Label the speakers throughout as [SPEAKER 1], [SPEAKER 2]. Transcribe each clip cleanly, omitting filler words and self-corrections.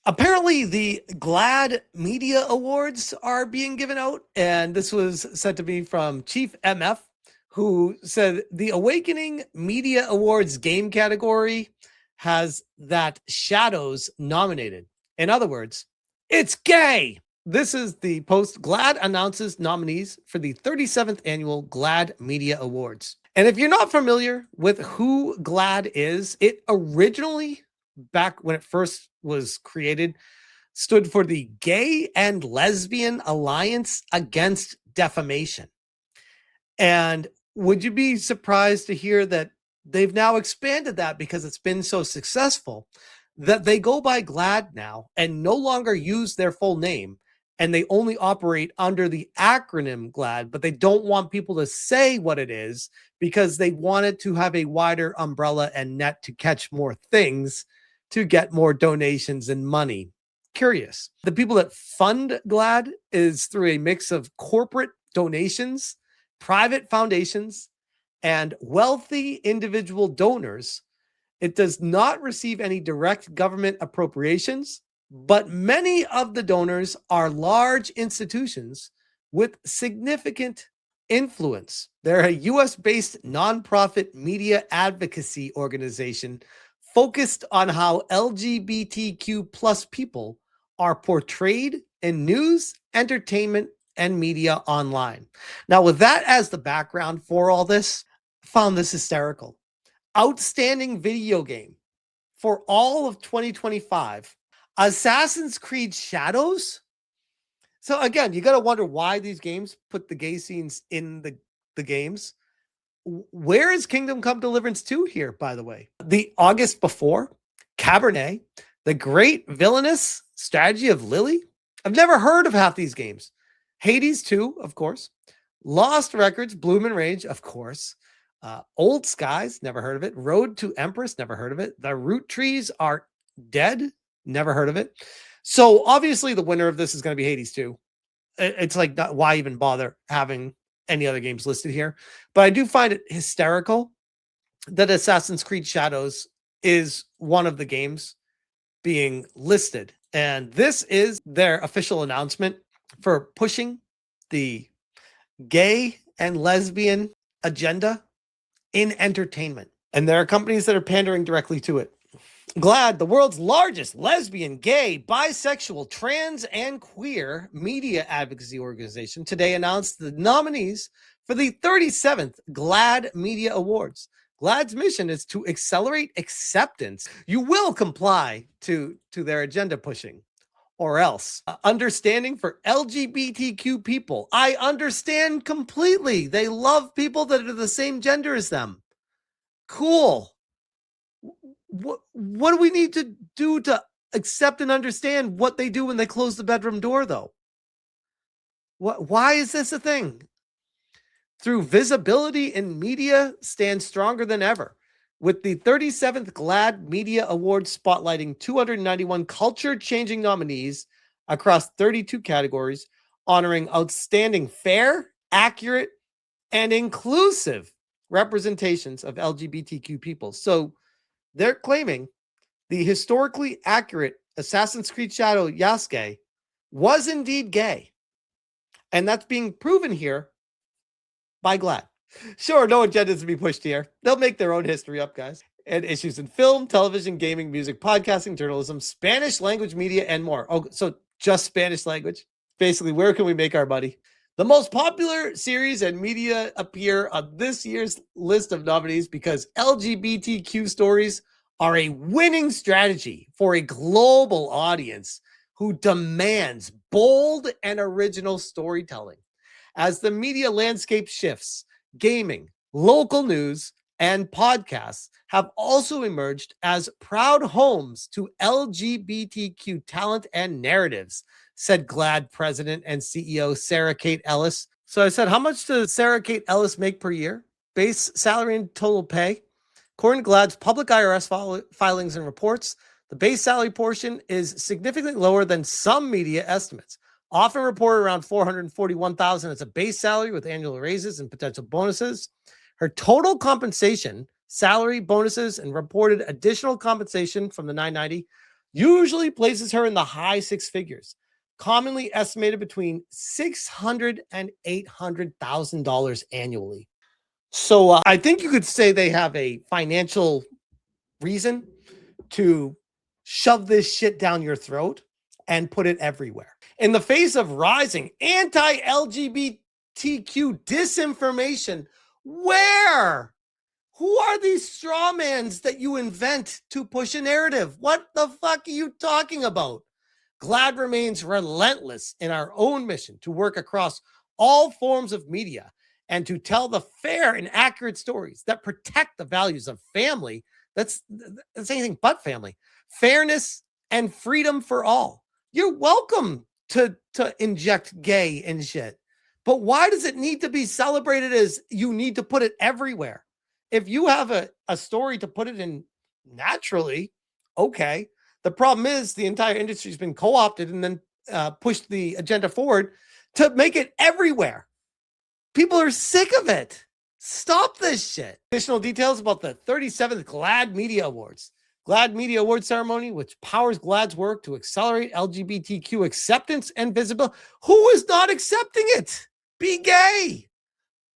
[SPEAKER 1] Apparently, the GLAAD Media Awards are being given out, and this was sent to me from Chief MF, who said the Awakening Media Awards game category has that Shadows nominated. In other words, it's gay. This is the post. GLAAD announces nominees for the 37th annual GLAAD Media Awards. And if you're not familiar with who GLAAD is, it originally, back when it first was created, stood for the Gay and Lesbian Alliance Against Defamation. And would you be surprised to hear that they've now expanded that because it's been so successful that they go by GLAAD now and no longer use their full name, and they only operate under the acronym GLAAD, but they don't want people to say what it is because they wanted to have a wider umbrella and net to catch more things, to get more donations and money. Curious. The people that fund GLAAD is through a mix of corporate donations, private foundations, and wealthy individual donors. It does not receive any direct government appropriations, but many of the donors are large institutions with significant influence. They're a US-based nonprofit media advocacy organization focused on how LGBTQ plus people are portrayed in news, entertainment, and media online. Now, with that as the background for all this, I found this hysterical. Outstanding video game for all of 2025, Assassin's Creed Shadows. So again, you got to wonder why these games put the gay scenes in the games. Where is Kingdom Come Deliverance 2 here, by the way? The August before, Cabernet, The Great Villainous Strategy of Lily. I've never heard of half these games. Hades 2, of course. Lost Records, Bloom and Rage, of course. Old Skies, never heard of it. Road to Empress, never heard of it. The Root Trees Are Dead, never heard of it. So obviously the winner of this is going to be Hades 2. It's like, why even bother having any other games listed here? But I do find it hysterical that Assassin's Creed Shadows is one of the games being listed. And this is their official announcement for pushing the gay and lesbian agenda in entertainment. And there are companies that are pandering directly to it. GLAAD, the world's largest lesbian, gay, bisexual, trans, and queer media advocacy organization, today announced the nominees for the 37th GLAAD Media Awards. GLAAD's mission is to accelerate acceptance. You will comply to their agenda pushing, or else. Understanding for LGBTQ people. I understand completely. They love people that are the same gender as them. Cool. What do we need to do to accept and understand what they do when they close the bedroom door, though? Why is this a thing? Through visibility in media, stand stronger than ever, with the 37th GLAAD Media Awards spotlighting 291 culture-changing nominees across 32 categories, honoring outstanding, fair, accurate, and inclusive representations of LGBTQ people. So they're claiming the historically accurate Assassin's Creed Shadow Yasuke was indeed gay. And that's being proven here by GLAAD. Sure, no agendas to be pushed here. They'll make their own history up, guys. And issues in film, television, gaming, music, podcasting, journalism, Spanish language media, and more. Oh, so just Spanish language? Basically, where can we make our money? The most popular series and media appear on this year's list of nominees because LGBTQ stories are a winning strategy for a global audience who demands bold and original storytelling. As the media landscape shifts, gaming, local news, and podcasts have also emerged as proud homes to LGBTQ talent and narratives, said GLAAD president and CEO Sarah Kate Ellis. So I said, how much does Sarah Kate Ellis make per year? Base salary and total pay? According to GLAAD's public IRS filings and reports, the base salary portion is significantly lower than some media estimates, often reported around $441,000 as a base salary with annual raises and potential bonuses. Her total compensation, salary, bonuses, and reported additional compensation from the 990 usually places her in the high six figures, commonly estimated between $600,000 and $800,000 annually. So I think you could say they have a financial reason to shove this shit down your throat and put it everywhere. In the face of rising anti-LGBTQ disinformation, where? Who are these strawmans that you invent to push a narrative? What the fuck are you talking about? GLAAD remains relentless in our own mission to work across all forms of media and to tell the fair and accurate stories that protect the values of family. That's anything but family, fairness, and freedom for all. You're welcome to inject gay and shit. But why does it need to be celebrated as you need to put it everywhere? If you have a story to put it in naturally, okay. The problem is the entire industry has been co-opted and then pushed the agenda forward to make it everywhere. People are sick of it. Stop this shit. Additional details about the 37th GLAAD Media Awards. GLAAD Media Awards ceremony, which powers GLAAD's work to accelerate LGBTQ acceptance and visibility. Who is not accepting it? Be gay.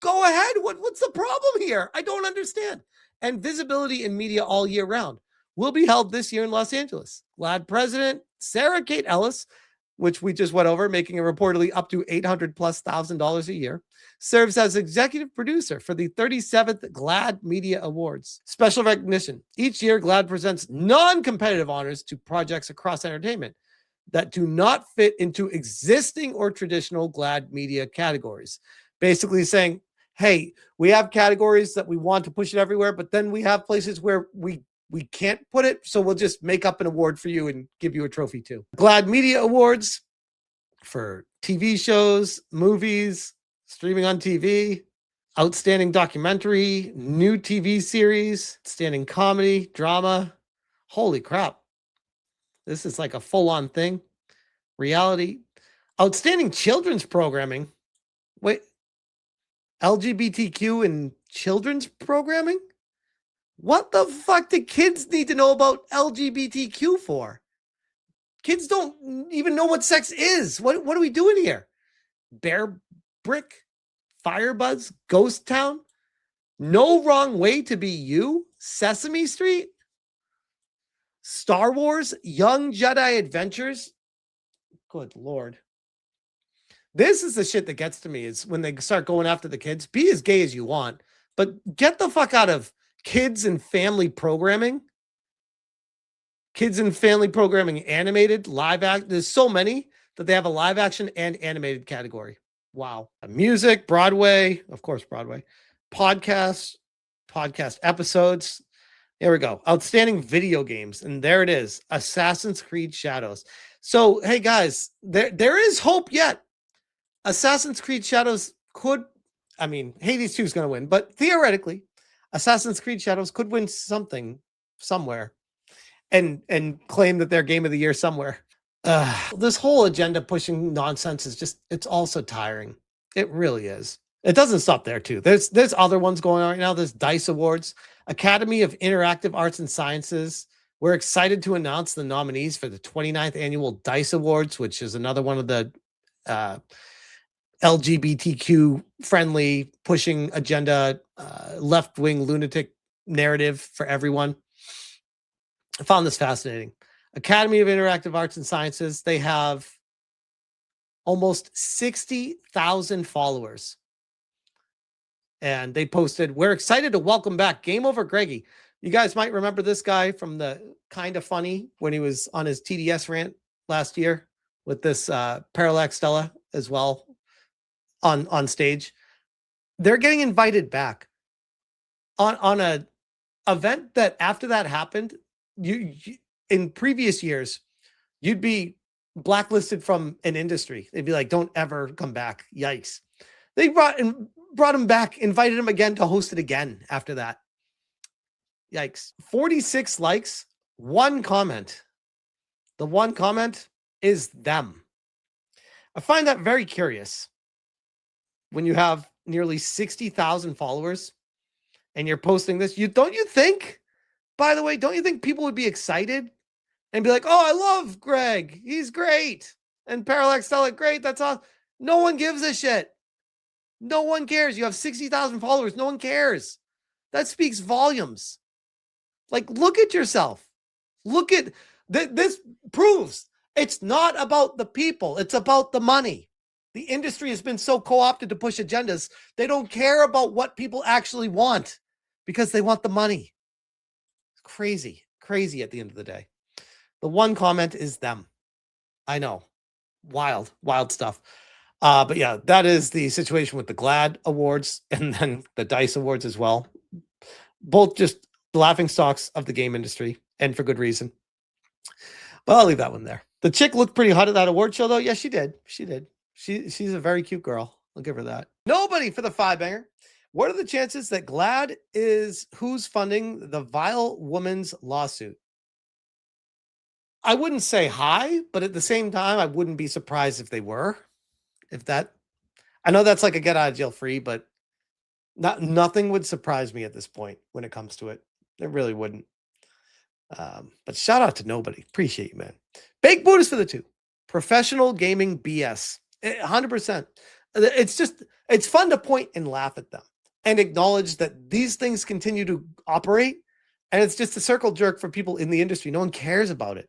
[SPEAKER 1] Go ahead. What's the problem here? I don't understand. And visibility in media all year round will be held this year in Los Angeles. GLAAD president Sarah Kate Ellis, which we just went over, making a reportedly up to $800,000+ a year, serves as executive producer for the 37th GLAAD Media Awards. Special recognition. Each year, GLAAD presents non-competitive honors to projects across entertainment that do not fit into existing or traditional GLAAD media categories. Basically saying, hey, we have categories that we want to push it everywhere, but then we have places where we can't put it, so we'll just make up an award for you and give you a trophy too. GLAAD Media Awards for TV shows, movies, streaming on TV, outstanding documentary, new TV series, outstanding comedy, drama. Holy crap. This is like a full-on thing. Reality. Outstanding children's programming. Wait, LGBTQ and children's programming? What the fuck do kids need to know about LGBTQ for? Kids don't even know what sex is. What are we doing here? Bear Brick, Firebuzz, Ghost Town, No Wrong Way to Be You, Sesame Street, Star Wars, Young Jedi Adventures. Good Lord. This is the shit that gets to me, is when they start going after the kids. Be as gay as you want, but get the fuck out of kids and family programming. Kids and family programming, animated, live act. There's so many that they have a live action and animated category. Wow. Music, Broadway, of course, Broadway, podcasts, podcast episodes. There we go. Outstanding video games. And there it is. Assassin's Creed Shadows. So, hey guys, there is hope yet. Assassin's Creed Shadows could, I mean, Hades 2 is going to win, but theoretically, Assassin's Creed Shadows could win something somewhere and claim that they're game of the year somewhere. This whole agenda pushing nonsense is just, it's also tiring. It really is. It doesn't stop there too. There's other ones going on right now. There's DICE Awards, Academy of Interactive Arts and Sciences. We're excited to announce the nominees for the 29th annual DICE Awards, which is another one of the LGBTQ friendly pushing agenda, left-wing lunatic narrative for everyone. I found this fascinating. Academy of Interactive Arts and Sciences, they have almost 60,000 followers. And they posted, we're excited to welcome back Game Over Greggy. You guys might remember this guy from the Kind of Funny when he was on his TDS rant last year with this Parallax Stella as well on stage. They're getting invited back on a event that after that happened, you in previous years, you'd be blacklisted from an industry. They'd be like, don't ever come back. Yikes. They brought him back, invited him again to host it again after that. Yikes. 46 likes, one comment. The one comment is them. I find that very curious. When you have nearly 60,000 followers and you're posting this, don't you think, by the way, don't you think people would be excited and be like, oh, I love Greg. He's great. And Parallax tell it, great. That's all. No one gives a shit. No one cares. You have 60,000 followers. No one cares. That speaks volumes. Like, look at yourself. Look at this proves it's not about the people. It's about the money. The industry has been so co-opted to push agendas. They don't care about what people actually want because they want the money. It's crazy, crazy at the end of the day. The one comment is them. I know. Wild, wild stuff. But yeah, that is the situation with the GLAAD Awards and then the DICE Awards as well. Both just laughing stocks of the game industry, and for good reason. But I'll leave that one there. The chick looked pretty hot at that award show, though. Yes, she did. She did. She's a very cute girl. I'll give her that. Nobody for the five banger. What are the chances that GLAAD is who's funding the vile woman's lawsuit? I wouldn't say high, but at the same time, I wouldn't be surprised if they were. If that, I know that's like a get out of jail free, but nothing would surprise me at this point when it comes to it. It really wouldn't. But shout out to nobody. Appreciate you, man. Big Buddhist for the two. Professional gaming BS. 100%. It's fun to point and laugh at them and acknowledge that these things continue to operate. And it's just a circle jerk for people in the industry. No one cares about it.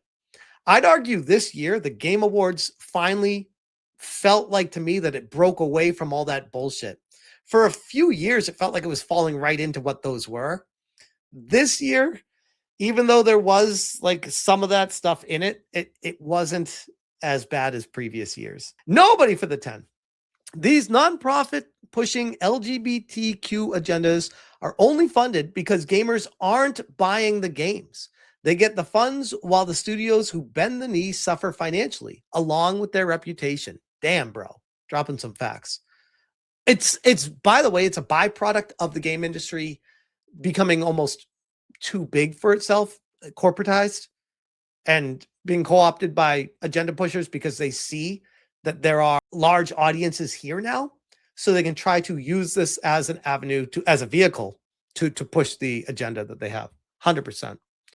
[SPEAKER 1] I'd argue this year, the Game Awards finally felt like to me that it broke away from all that bullshit. For a few years, it felt like it was falling right into what those were. This year, even though there was like some of that stuff in it, it wasn't as bad as previous years. Nobody for the 10. These nonprofit pushing LGBTQ agendas are only funded because gamers aren't buying the games. They get the funds while the studios who bend the knee suffer financially, along with their reputation. Damn, bro. Dropping some facts. It's by the way, it's a byproduct of the game industry becoming almost too big for itself, corporatized, and being co-opted by agenda pushers because they see that there are large audiences here now, so they can try to use this as an avenue as a vehicle to push the agenda that they have. 100%.